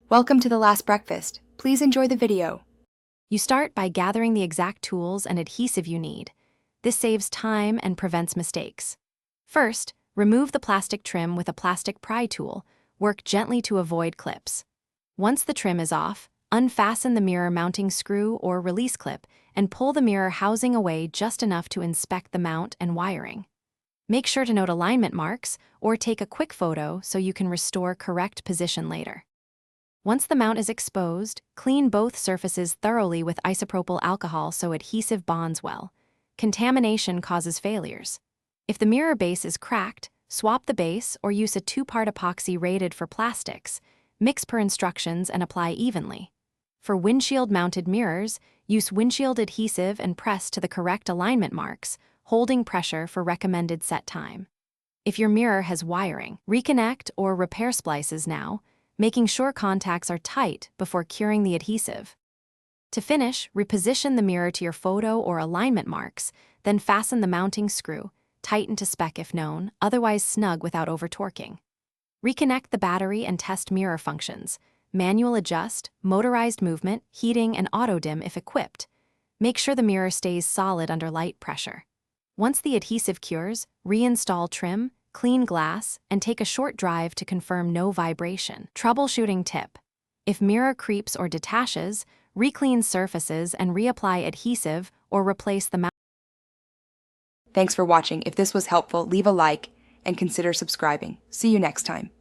Welcome to the last breakfast. Please enjoy the video. You start by gathering the exact tools and adhesive you need. This saves time and prevents mistakes. First, remove the plastic trim with a plastic pry tool. Work gently to avoid clips. Once the trim is off, unfasten the mirror mounting screw or release clip and pull the mirror housing away just enough to inspect the mount and wiring. Make sure to note alignment marks or take a quick photo so you can restore correct position later. Once the mount is exposed, clean both surfaces thoroughly with isopropyl alcohol so adhesive bonds well. Contamination causes failures. If the mirror base is cracked, swap the base or use a 2-part epoxy rated for plastics. Mix per instructions and apply evenly. For windshield-mounted mirrors, use windshield adhesive and press to the correct alignment marks, holding pressure for recommended set time. If your mirror has wiring, reconnect or repair splices now, making sure contacts are tight before curing the adhesive. To finish, reposition the mirror to your photo or alignment marks, then fasten the mounting screw, tighten to spec if known, otherwise snug without over-torquing. Reconnect the battery and test mirror functions, manual adjust, motorized movement, heating, and auto-dim if equipped. Make sure the mirror stays solid under light pressure. Once the adhesive cures, reinstall trim, clean glass, and take a short drive to confirm no vibration. Troubleshooting tip: if mirror creeps or detaches, re-clean surfaces and reapply adhesive or replace the mount. Thanks for watching. If this was helpful, leave a like and consider subscribing. See you next time.